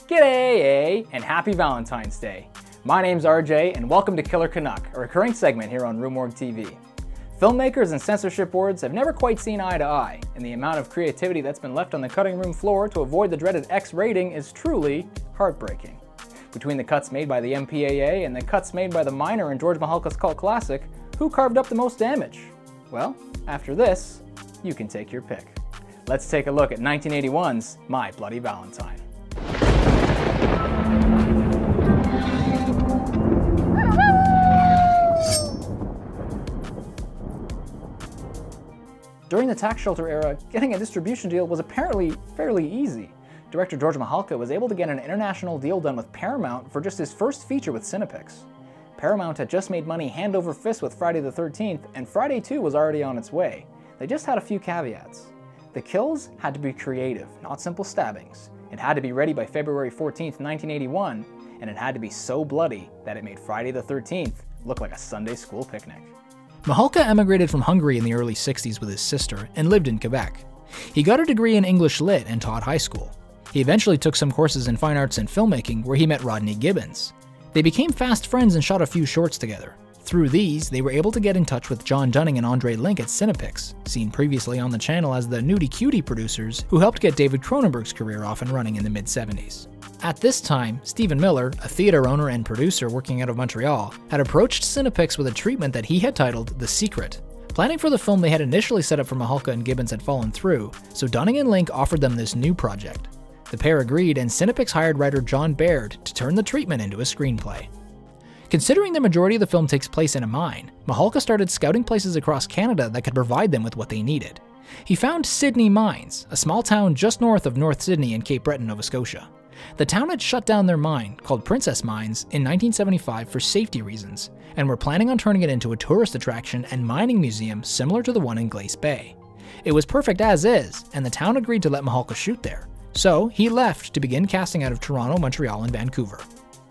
G'day, and happy Valentine's Day. My name's RJ, and welcome to Killer Canuck, a recurring segment here on RoomWork TV. Filmmakers and censorship boards have never quite seen eye to eye, and the amount of creativity that's been left on the cutting room floor to avoid the dreaded X rating is truly heartbreaking. Between the cuts made by the MPAA and the cuts made by the minor in George Mihalka's cult classic, who carved up the most damage? Well, after this, you can take your pick. Let's take a look at 1981's My Bloody Valentine. During the tax shelter era, getting a distribution deal was apparently fairly easy. Director George Mihalka was able to get an international deal done with Paramount for just his first feature with Cinepix. Paramount had just made money hand over fist with Friday the 13th, and Friday 2 was already on its way. They just had a few caveats. The kills had to be creative, not simple stabbings. It had to be ready by February 14th, 1981, and it had to be so bloody that it made Friday the 13th look like a Sunday school picnic. Mihalka emigrated from Hungary in the early 60s with his sister and lived in Quebec. He got a degree in English Lit and taught high school. He eventually took some courses in fine arts and filmmaking where he met Rodney Gibbons. They became fast friends and shot a few shorts together. Through these, they were able to get in touch with John Dunning and Andre Link at Cinepix, seen previously on the channel as the Nudie Cutie producers who helped get David Cronenberg's career off and running in the mid-70s. At this time, Stephen Miller, a theater owner and producer working out of Montreal, had approached Cinepix with a treatment that he had titled The Secret. Planning for the film they had initially set up for Mihalka and Gibbons had fallen through, so Dunning and Link offered them this new project. The pair agreed, and Cinepix hired writer John Baird to turn the treatment into a screenplay. Considering the majority of the film takes place in a mine, Mihalka started scouting places across Canada that could provide them with what they needed. He found Sydney Mines, a small town just north of North Sydney in Cape Breton, Nova Scotia. The town had shut down their mine, called Princess Mines, in 1975 for safety reasons, and were planning on turning it into a tourist attraction and mining museum similar to the one in Glace Bay. It was perfect as is, and the town agreed to let Mihalka shoot there. So he left to begin casting out of Toronto, Montreal, and Vancouver.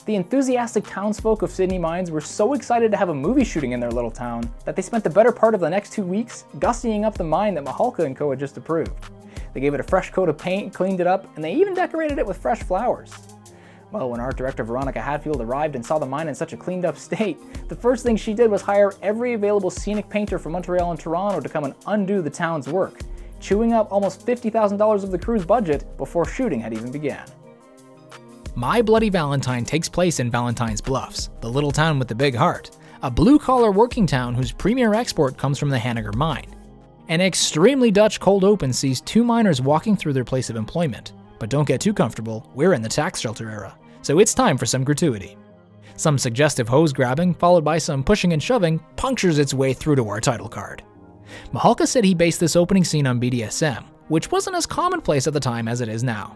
The enthusiastic townsfolk of Sydney Mines were so excited to have a movie shooting in their little town that they spent the better part of the next 2 weeks gussying up the mine that Mihalka and co had just approved. They gave it a fresh coat of paint, cleaned it up, and they even decorated it with fresh flowers. Well, when art director Veronica Hadfield arrived and saw the mine in such a cleaned up state, the first thing she did was hire every available scenic painter from Montreal and Toronto to come and undo the town's work, chewing up almost $50,000 of the crew's budget before shooting had even begun. My Bloody Valentine takes place in Valentine's Bluffs, the little town with the big heart, a blue-collar working town whose premier export comes from the Hanniger mine. An extremely Dutch cold open sees two miners walking through their place of employment. But don't get too comfortable, we're in the tax shelter era, so it's time for some gratuity. Some suggestive hose grabbing, followed by some pushing and shoving, punctures its way through to our title card. Mihalka said he based this opening scene on BDSM, which wasn't as commonplace at the time as it is now.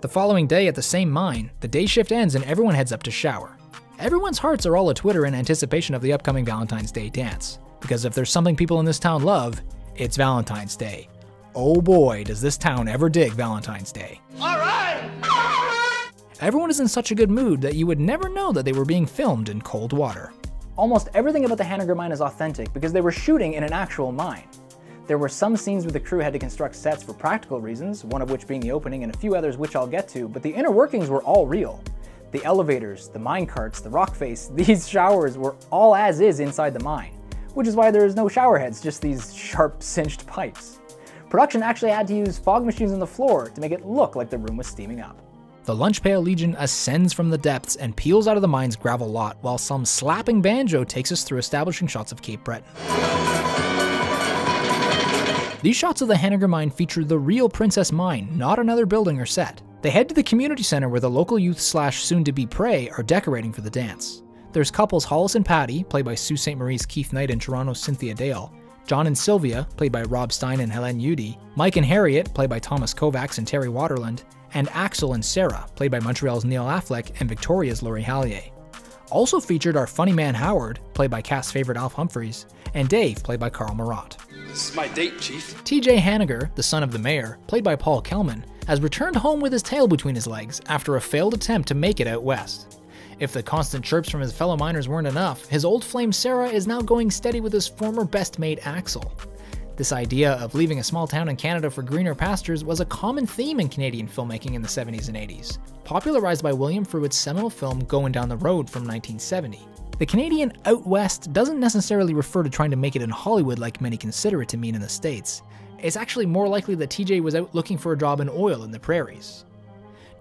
The following day at the same mine, the day shift ends and everyone heads up to shower. Everyone's hearts are all a-twitter in anticipation of the upcoming Valentine's Day dance, because if there's something people in this town love, it's Valentine's Day. Oh boy, does this town ever dig Valentine's Day. Alright! Everyone is in such a good mood that you would never know that they were being filmed in cold water. Almost everything about the Hanniger mine is authentic because they were shooting in an actual mine. There were some scenes where the crew had to construct sets for practical reasons, one of which being the opening and a few others which I'll get to, but the inner workings were all real. The elevators, the mine carts, the rock face, these showers were all as is inside the mine, which is why there is no shower heads, just these sharp cinched pipes. Production actually had to use fog machines on the floor to make it look like the room was steaming up. The Lunch Pail Legion ascends from the depths and peels out of the mine's gravel lot while some slapping banjo takes us through establishing shots of Cape Breton. These shots of the Hanniger mine feature the real Princess Mine, not another building or set. They head to the community center where the local youth / soon-to-be prey are decorating for the dance. There's couples Hollis and Patty, played by Sault Ste. Marie's Keith Knight and Toronto's Cynthia Dale, John and Sylvia, played by Rob Stein and Helen Udy, Mike and Harriet, played by Thomas Kovacs and Terry Waterland, and Axel and Sarah, played by Montreal's Neil Affleck and Victoria's Laurie Hallier. Also featured are funny man Howard, played by cast favorite Alf Humphreys, and Dave, played by Carl Marat. This is my date, Chief. TJ Hanniger, the son of the mayor, played by Paul Kelman, has returned home with his tail between his legs after a failed attempt to make it out west. If the constant chirps from his fellow miners weren't enough, his old flame Sarah is now going steady with his former best mate Axel. This idea of leaving a small town in Canada for greener pastures was a common theme in Canadian filmmaking in the 70s and 80s, popularized by William Fruit's seminal film Going Down the Road from 1970. The Canadian Out West doesn't necessarily refer to trying to make it in Hollywood like many consider it to mean in the States. It's actually more likely that TJ was out looking for a job in oil in the prairies.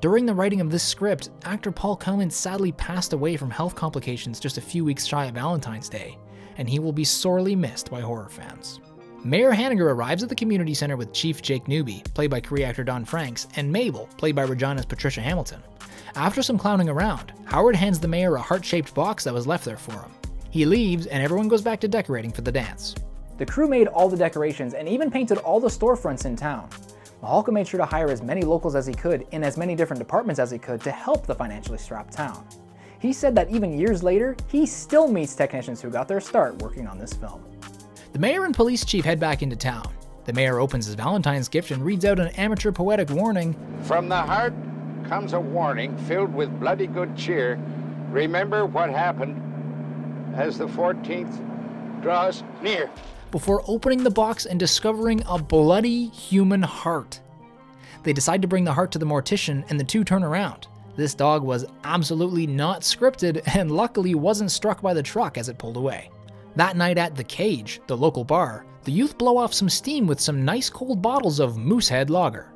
During the writing of this script, actor Paul Kelman sadly passed away from health complications just a few weeks shy of Valentine's Day, and he will be sorely missed by horror fans. Mayor Hanniger arrives at the community center with Chief Jake Newby, played by Cree actor Don Franks, and Mabel, played by Regina's Patricia Hamilton. After some clowning around, Howard hands the mayor a heart-shaped box that was left there for him. He leaves, and everyone goes back to decorating for the dance. The crew made all the decorations and even painted all the storefronts in town. Mihalka made sure to hire as many locals as he could in as many different departments as he could to help the financially strapped town. He said that even years later, he still meets technicians who got their start working on this film. The mayor and police chief head back into town. The mayor opens his Valentine's gift and reads out an amateur poetic warning. From the heart comes a warning filled with bloody good cheer. Remember what happened as the 14th draws near. Before opening the box and discovering a bloody human heart. They decide to bring the heart to the mortician and the two turn around. This dog was absolutely not scripted and luckily wasn't struck by the truck as it pulled away. That night at The Cage, the local bar, the youth blow off some steam with some nice cold bottles of Moosehead Lager.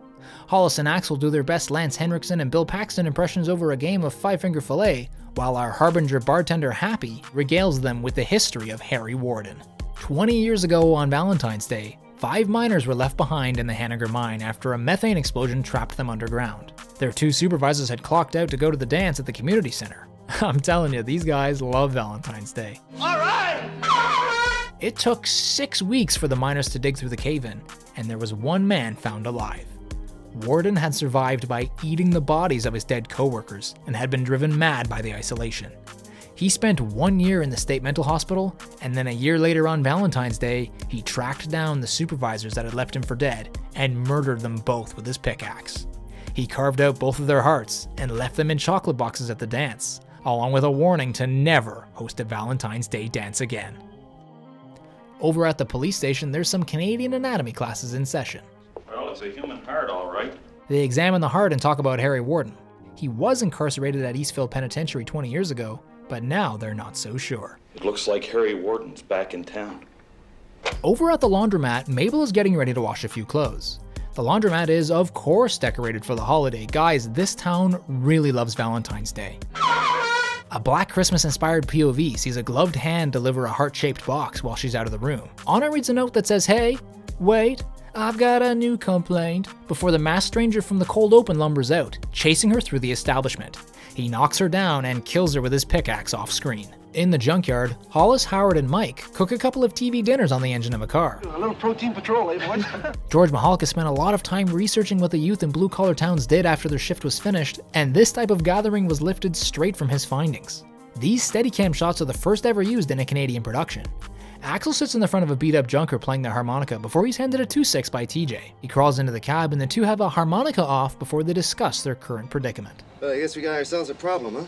Hollis and Axel do their best Lance Henriksen and Bill Paxton impressions over a game of Five Finger Filet, while our Harbinger bartender Happy regales them with the history of Harry Warden. 20 years ago on Valentine's Day, 5 miners were left behind in the Hanniger mine after a methane explosion trapped them underground. Their 2 supervisors had clocked out to go to the dance at the community center. I'm telling you, these guys love Valentine's Day. All right! It took 6 weeks for the miners to dig through the cave-in, and there was 1 man found alive. Warden had survived by eating the bodies of his dead co-workers and had been driven mad by the isolation. He spent 1 year in the state mental hospital, and then a year later on Valentine's Day, he tracked down the supervisors that had left him for dead and murdered them both with his pickaxe. He carved out both of their hearts and left them in chocolate boxes at the dance, along with a warning to never host a Valentine's Day dance again. Over at the police station, there's some Canadian anatomy classes in session. Well, it's a human heart, all right. They examine the heart and talk about Harry Warden. He was incarcerated at Eastville Penitentiary 20 years ago, but now they're not so sure. It looks like Harry Warden's back in town. Over at the laundromat, Mabel is getting ready to wash a few clothes. The laundromat is, of course, decorated for the holiday. Guys, this town really loves Valentine's Day. A Black Christmas-inspired POV sees a gloved hand deliver a heart-shaped box while she's out of the room. Anna reads a note that says, "Hey, wait, I've got a new complaint," before the masked stranger from the cold open lumbers out, chasing her through the establishment. He knocks her down and kills her with his pickaxe off-screen. In the junkyard, Hollis, Howard, and Mike cook a couple of TV dinners on the engine of a car. A little protein patrol, eh, boys? George Mihalka spent a lot of time researching what the youth in blue-collar towns did after their shift was finished, and this type of gathering was lifted straight from his findings. These Steadicam shots are the first ever used in a Canadian production. Axel sits in the front of a beat-up junker playing the harmonica before he's handed a 2-6 by TJ. He crawls into the cab and the two have a harmonica off before they discuss their current predicament. I guess we got ourselves a problem, huh?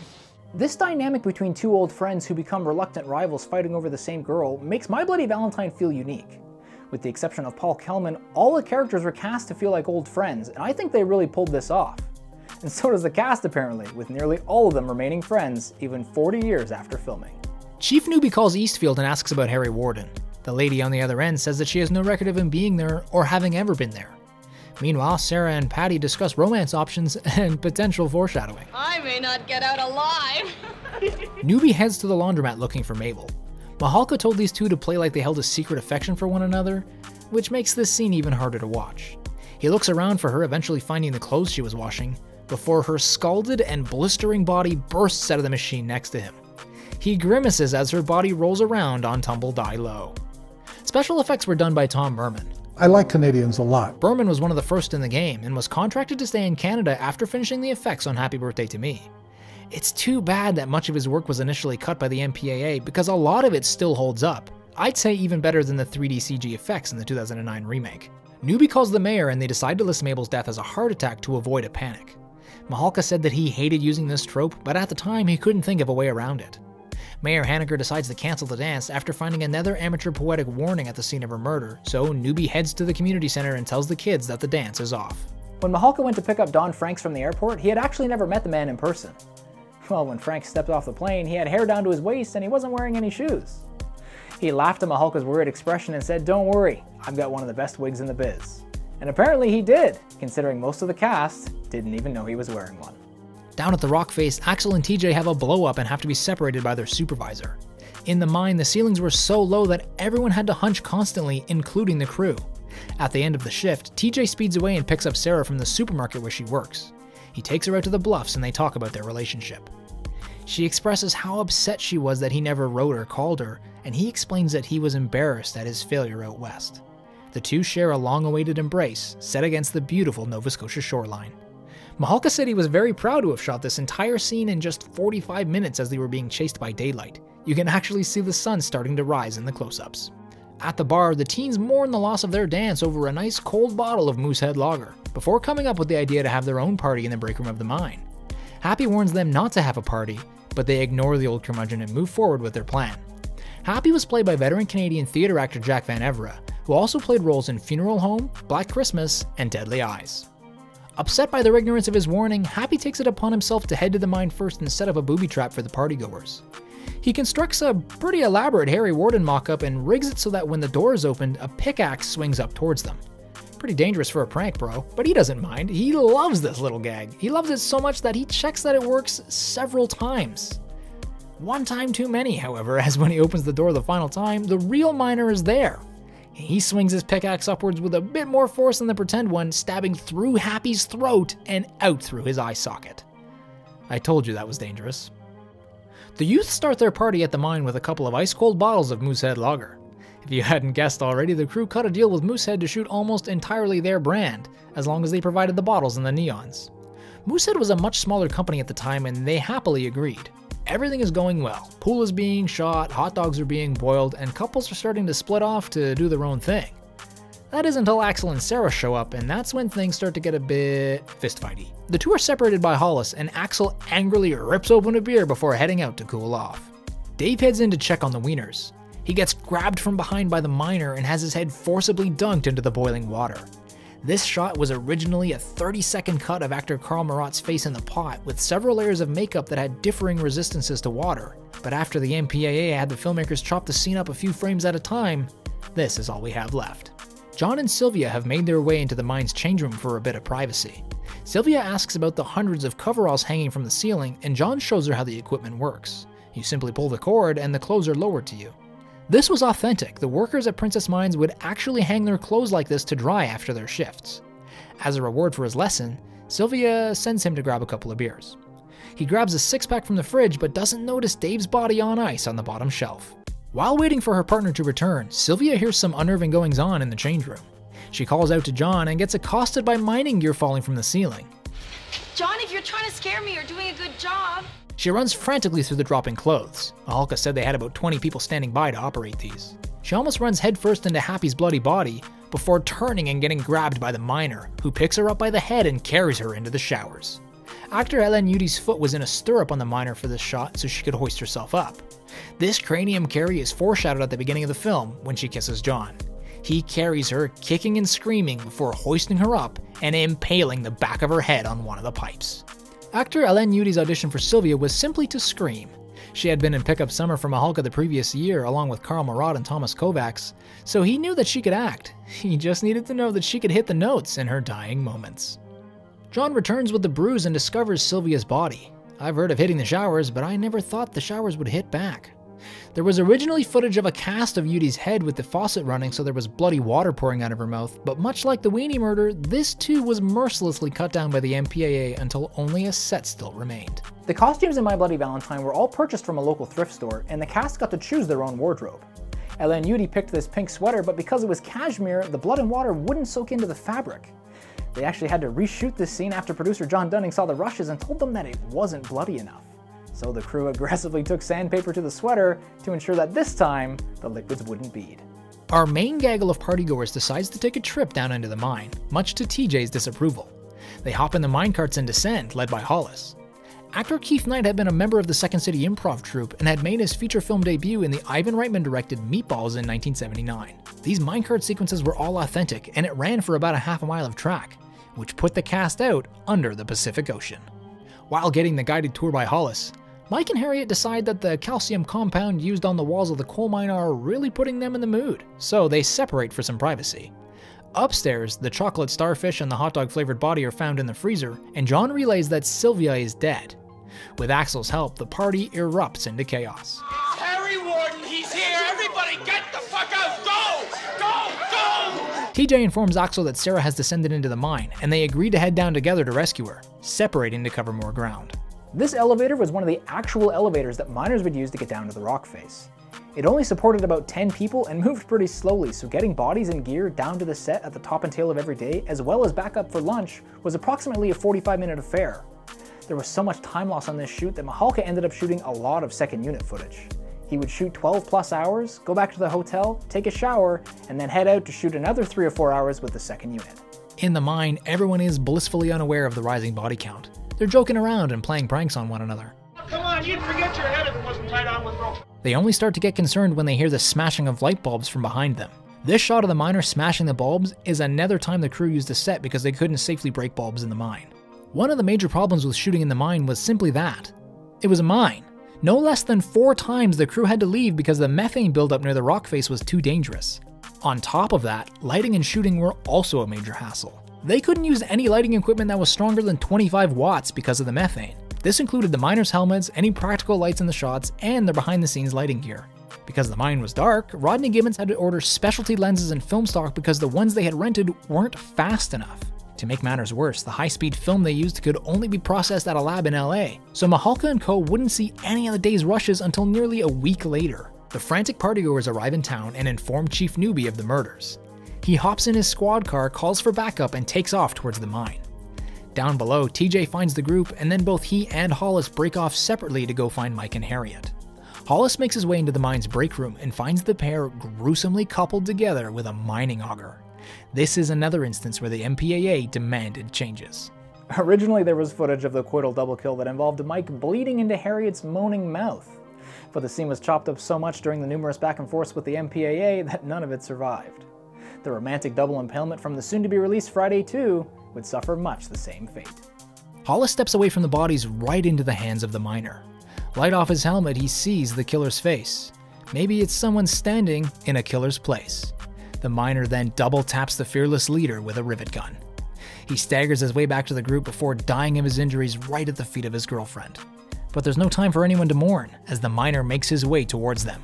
This dynamic between 2 old friends who become reluctant rivals fighting over the same girl makes My Bloody Valentine feel unique. With the exception of Paul Kelman, all the characters were cast to feel like old friends, and I think they really pulled this off. And so does the cast apparently, with nearly all of them remaining friends even 40 years after filming. Chief Newby calls Eastfield and asks about Harry Warden. The lady on the other end says that she has no record of him being there or having ever been there. Meanwhile, Sarah and Patty discuss romance options and potential foreshadowing. I may not get out alive. Newby heads to the laundromat looking for Mabel. Mihalka told these two to play like they held a secret affection for one another, which makes this scene even harder to watch. He looks around for her, eventually finding the clothes she was washing, before her scalded and blistering body bursts out of the machine next to him. He grimaces as her body rolls around on Tumble Die Low. Special effects were done by Tom Berman. I like Canadians a lot. Berman was one of the first in the game and was contracted to stay in Canada after finishing the effects on Happy Birthday to Me. It's too bad that much of his work was initially cut by the MPAA because a lot of it still holds up. I'd say even better than the 3D CG effects in the 2009 remake. Newby calls the mayor and they decide to list Mabel's death as a heart attack to avoid a panic. Mihalka said that he hated using this trope, but at the time he couldn't think of a way around it. Mayor Haneker decides to cancel the dance after finding another amateur poetic warning at the scene of her murder, so Newbie heads to the community center and tells the kids that the dance is off. When Mihalka went to pick up Don Franks from the airport, he had actually never met the man in person. Well, when Franks stepped off the plane, he had hair down to his waist and he wasn't wearing any shoes. He laughed at Mihalka's worried expression and said, "Don't worry, I've got one of the best wigs in the biz." And apparently he did, considering most of the cast didn't even know he was wearing one. Down at the rock face, Axel and TJ have a blow up and have to be separated by their supervisor. In the mine, the ceilings were so low that everyone had to hunch constantly, including the crew. At the end of the shift, TJ speeds away and picks up Sarah from the supermarket where she works. He takes her out to the bluffs and they talk about their relationship. She expresses how upset she was that he never wrote or called her, and he explains that he was embarrassed at his failure out west. The two share a long-awaited embrace, set against the beautiful Nova Scotia shoreline. Mihalka said he was very proud to have shot this entire scene in just 45 minutes as they were being chased by daylight. You can actually see the sun starting to rise in the close-ups. At the bar, the teens mourn the loss of their dance over a nice cold bottle of Moosehead Lager, before coming up with the idea to have their own party in the break room of the mine. Happy warns them not to have a party, but they ignore the old curmudgeon and move forward with their plan. Happy was played by veteran Canadian theatre actor Jack Van Evera, who also played roles in Funeral Home, Black Christmas, and Deadly Eyes. Upset by their ignorance of his warning, Happy takes it upon himself to head to the mine first and set up a booby trap for the partygoers. He constructs a pretty elaborate Harry Warden mock-up and rigs it so that when the door is opened, a pickaxe swings up towards them. Pretty dangerous for a prank, bro, but he doesn't mind. He loves this little gag. He loves it so much that he checks that it works several times. One time too many, however, as when he opens the door the final time, the real miner is there. He swings his pickaxe upwards with a bit more force than the pretend one, stabbing through Happy's throat and out through his eye socket. I told you that was dangerous. The youth start their party at the mine with a couple of ice-cold bottles of Moosehead Lager. If you hadn't guessed already, the crew cut a deal with Moosehead to shoot almost entirely their brand, as long as they provided the bottles and the neons. Moosehead was a much smaller company at the time and they happily agreed. Everything is going well. Pool is being shot, hot dogs are being boiled, and couples are starting to split off to do their own thing. That is until Axel and Sarah show up, and that's when things start to get a bit fist-fighty. The two are separated by Hollis, and Axel angrily rips open a beer before heading out to cool off. Dave heads in to check on the wieners. He gets grabbed from behind by the miner and has his head forcibly dunked into the boiling water. This shot was originally a 30-second cut of actor Carl Marat's face in the pot, with several layers of makeup that had differing resistances to water, but after the MPAA had the filmmakers chop the scene up a few frames at a time, this is all we have left. John and Sylvia have made their way into the mine's change room for a bit of privacy. Sylvia asks about the hundreds of coveralls hanging from the ceiling, and John shows her how the equipment works. You simply pull the cord and the clothes are lowered to you. This was authentic. The workers at Princess Mines would actually hang their clothes like this to dry after their shifts. As a reward for his lesson, Sylvia sends him to grab a couple of beers. He grabs a six-pack from the fridge but doesn't notice Dave's body on ice on the bottom shelf. While waiting for her partner to return, Sylvia hears some unnerving goings-on in the change room. She calls out to John and gets accosted by mining gear falling from the ceiling. John, if you're trying to scare me, you're doing a good job. She runs frantically through the dropping clothes. Mihalka said they had about 20 people standing by to operate these. She almost runs headfirst into Happy's bloody body before turning and getting grabbed by the miner, who picks her up by the head and carries her into the showers. Actor Ellen Udy's foot was in a stirrup on the miner for this shot so she could hoist herself up. This cranium carry is foreshadowed at the beginning of the film when she kisses John. He carries her, kicking and screaming, before hoisting her up and impaling the back of her head on one of the pipes. Actor Ellen Udy's audition for Sylvia was simply to scream. She had been in Pickup Summer for Mihalka the previous year along with Carl Marat and Thomas Kovacs, so he knew that she could act. He just needed to know that she could hit the notes in her dying moments. John returns with the bruise and discovers Sylvia's body. I've heard of hitting the showers, but I never thought the showers would hit back. There was originally footage of a cast of Udy's head with the faucet running so there was bloody water pouring out of her mouth, but much like the Weenie murder, this too was mercilessly cut down by the MPAA until only a set still remained. The costumes in My Bloody Valentine were all purchased from a local thrift store, and the cast got to choose their own wardrobe. Ellen Udy picked this pink sweater, but because it was cashmere, the blood and water wouldn't soak into the fabric. They actually had to reshoot this scene after producer John Dunning saw the rushes and told them that it wasn't bloody enough. So the crew aggressively took sandpaper to the sweater to ensure that this time, the liquids wouldn't bead. Our main gaggle of partygoers decides to take a trip down into the mine, much to TJ's disapproval. They hop in the minecarts and descend, led by Hollis. Actor Keith Knight had been a member of the Second City Improv Troupe and had made his feature film debut in the Ivan Reitman-directed Meatballs in 1979. These minecart sequences were all authentic, and it ran for about a half a mile of track, which put the cast out under the Pacific Ocean. While getting the guided tour by Hollis, Mike and Harriet decide that the calcium compound used on the walls of the coal mine are really putting them in the mood, so they separate for some privacy. Upstairs, the chocolate starfish and the hot dog flavored body are found in the freezer, and John relays that Sylvia is dead. With Axel's help, the party erupts into chaos. Harry Warden, he's here! Everybody get the fuck out! Go! Go! Go! TJ informs Axel that Sarah has descended into the mine, and they agree to head down together to rescue her, separating to cover more ground. This elevator was one of the actual elevators that miners would use to get down to the rock face. It only supported about 10 people and moved pretty slowly, so getting bodies and gear down to the set at the top and tail of every day, as well as back up for lunch, was approximately a 45-minute affair. There was so much time loss on this shoot that Mihalka ended up shooting a lot of second unit footage. He would shoot 12 plus hours, go back to the hotel, take a shower, and then head out to shoot another 3 or 4 hours with the second unit. In the mine, everyone is blissfully unaware of the rising body count. They're joking around and playing pranks on one another. Come on, you'd forget your head if it wasn't tied on with rope. They only start to get concerned when they hear the smashing of light bulbs from behind them. This shot of the miner smashing the bulbs is another time the crew used a set because they couldn't safely break bulbs in the mine. One of the major problems with shooting in the mine was simply that. It was a mine. No less than 4 times the crew had to leave because the methane buildup near the rock face was too dangerous. On top of that, lighting and shooting were also a major hassle. They couldn't use any lighting equipment that was stronger than 25 watts because of the methane. This included the miners' helmets, any practical lights in the shots, and their behind-the-scenes lighting gear. Because the mine was dark, Rodney Gibbons had to order specialty lenses and film stock because the ones they had rented weren't fast enough. To make matters worse, the high-speed film they used could only be processed at a lab in LA, so Mihalka and co. wouldn't see any of the day's rushes until nearly a week later. The frantic partygoers arrive in town and inform Chief Newby of the murders. He hops in his squad car, calls for backup, and takes off towards the mine. Down below, TJ finds the group, and then both he and Hollis break off separately to go find Mike and Harriet. Hollis makes his way into the mine's break room and finds the pair gruesomely coupled together with a mining auger. This is another instance where the MPAA demanded changes. Originally there was footage of the coital double kill that involved Mike bleeding into Harriet's moaning mouth, but the scene was chopped up so much during the numerous back and forths with the MPAA that none of it survived. The romantic double impalement from the soon-to-be-released Friday 2 would suffer much the same fate. Hollis steps away from the bodies right into the hands of the miner. Light off his helmet, he sees the killer's face. Maybe it's someone standing in a killer's place. The miner then double taps the fearless leader with a rivet gun. He staggers his way back to the group before dying of his injuries right at the feet of his girlfriend. But there's no time for anyone to mourn, as the miner makes his way towards them.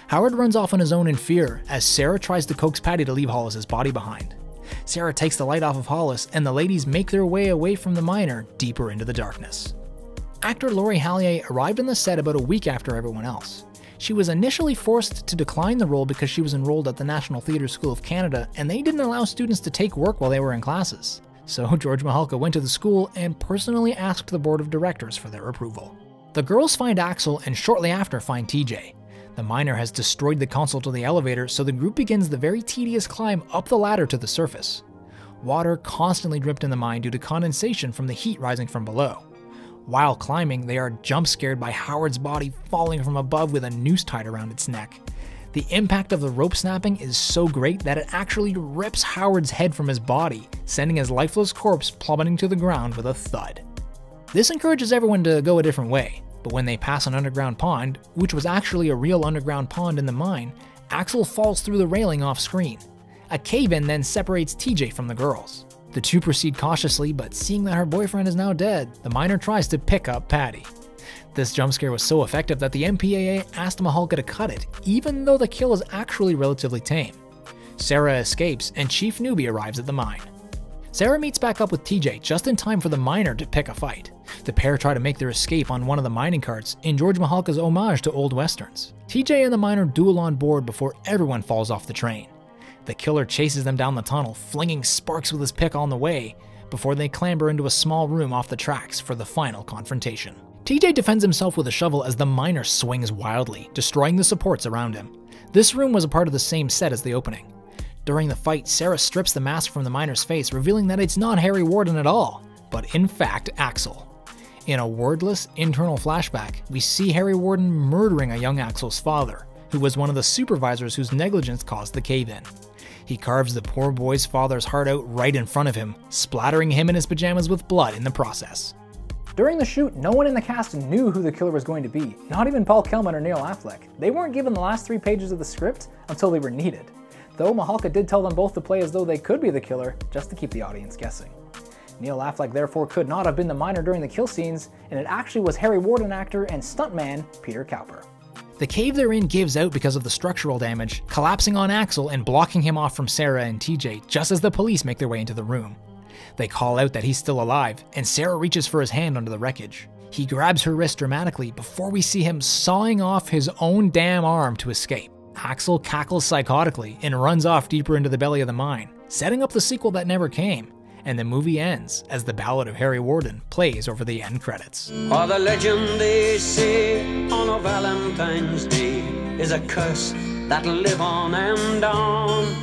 Howard runs off on his own in fear, as Sarah tries to coax Patty to leave Hollis's body behind. Sarah takes the light off of Hollis, and the ladies make their way away from the miner deeper into the darkness. Actor Laurie Hallier arrived on the set about a week after everyone else. She was initially forced to decline the role because she was enrolled at the National Theatre School of Canada, and they didn't allow students to take work while they were in classes. So George Mihalka went to the school and personally asked the board of directors for their approval. The girls find Axel and shortly after find TJ. The miner has destroyed the console to the elevator, so the group begins the very tedious climb up the ladder to the surface. Water constantly dripped in the mine due to condensation from the heat rising from below. While climbing, they are jump scared by Howard's body falling from above with a noose tied around its neck. The impact of the rope snapping is so great that it actually rips Howard's head from his body, sending his lifeless corpse plummeting to the ground with a thud. This encourages everyone to go a different way. But when they pass an underground pond, which was actually a real underground pond in the mine, Axel falls through the railing off screen. A cave-in then separates TJ from the girls. The two proceed cautiously, but seeing that her boyfriend is now dead, the miner tries to pick up Patty. This jump scare was so effective that the MPAA asked Mihalka to cut it, even though the kill is actually relatively tame. Sarah escapes, and Chief Newby arrives at the mine. Sarah meets back up with TJ just in time for the miner to pick a fight. The pair try to make their escape on one of the mining carts in George Mihalka's homage to old westerns. TJ and the miner duel on board before everyone falls off the train. The killer chases them down the tunnel, flinging sparks with his pick on the way, before they clamber into a small room off the tracks for the final confrontation. TJ defends himself with a shovel as the miner swings wildly, destroying the supports around him. This room was a part of the same set as the opening. During the fight, Sarah strips the mask from the miner's face, revealing that it's not Harry Warden at all, but in fact Axel. In a wordless, internal flashback, we see Harry Warden murdering a young Axel's father, who was one of the supervisors whose negligence caused the cave-in. He carves the poor boy's father's heart out right in front of him, splattering him in his pajamas with blood in the process. During the shoot, no one in the cast knew who the killer was going to be, not even Paul Kelman or Neil Affleck. They weren't given the last 3 pages of the script until they were needed. Though Mihalka did tell them both to play as though they could be the killer, just to keep the audience guessing. Neil Affleck therefore could not have been the miner during the kill scenes, and it actually was Harry Warden actor and stuntman Peter Cowper. The cave they're in gives out because of the structural damage, collapsing on Axel and blocking him off from Sarah and TJ just as the police make their way into the room. They call out that he's still alive, and Sarah reaches for his hand under the wreckage. He grabs her wrist dramatically before we see him sawing off his own damn arm to escape. Axel cackles psychotically and runs off deeper into the belly of the mine, setting up the sequel that never came, and the movie ends as the Ballad of Harry Warden plays over the end credits. Or the legend they say on a Valentine's Day is a curse that'll live on and on.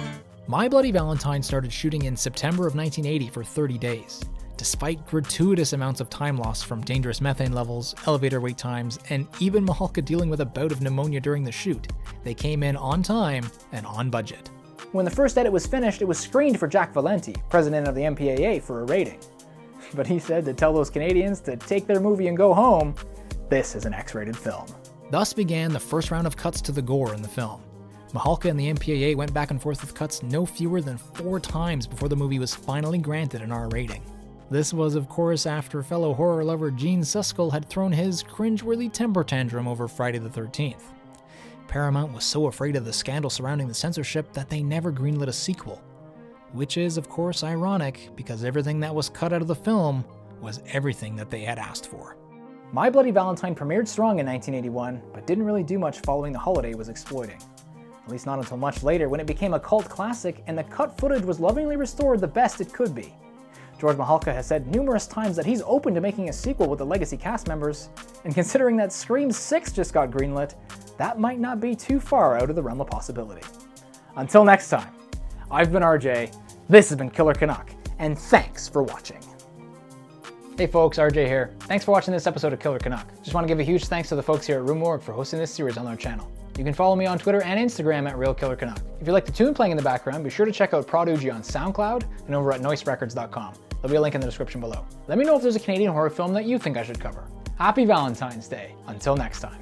My Bloody Valentine started shooting in September of 1980 for 30 days. Despite gratuitous amounts of time lost from dangerous methane levels, elevator wait times, and even Mihalka dealing with a bout of pneumonia during the shoot, they came in on time and on budget. When the first edit was finished, it was screened for Jack Valenti, president of the MPAA, for a rating. But he said to tell those Canadians to take their movie and go home, this is an X-rated film. Thus began the first round of cuts to the gore in the film. Mihalka and the MPAA went back and forth with cuts no fewer than 4 times before the movie was finally granted an R rating. This was, of course, after fellow horror lover Gene Siskel had thrown his cringeworthy temper tantrum over Friday the 13th. Paramount was so afraid of the scandal surrounding the censorship that they never greenlit a sequel. Which is, of course, ironic, because everything that was cut out of the film was everything that they had asked for. My Bloody Valentine premiered strong in 1981, but didn't really do much following the holiday was exploiting. At least not until much later, when it became a cult classic and the cut footage was lovingly restored the best it could be. George Mihalka has said numerous times that he's open to making a sequel with the legacy cast members, and considering that Scream 6 just got greenlit, that might not be too far out of the realm of possibility. Until next time, I've been RJ, this has been Killer Canuck, and thanks for watching. Hey folks, RJ here. Thanks for watching this episode of Killer Canuck. Just want to give a huge thanks to the folks here at Rue Morgue for hosting this series on their channel. You can follow me on Twitter and Instagram at RealKillerCanuck. If you like the tune playing in the background, be sure to check out Prodigy on SoundCloud and over at noiserecords.com. There'll be a link in the description below. Let me know if there's a Canadian horror film that you think I should cover. Happy Valentine's Day. Until next time.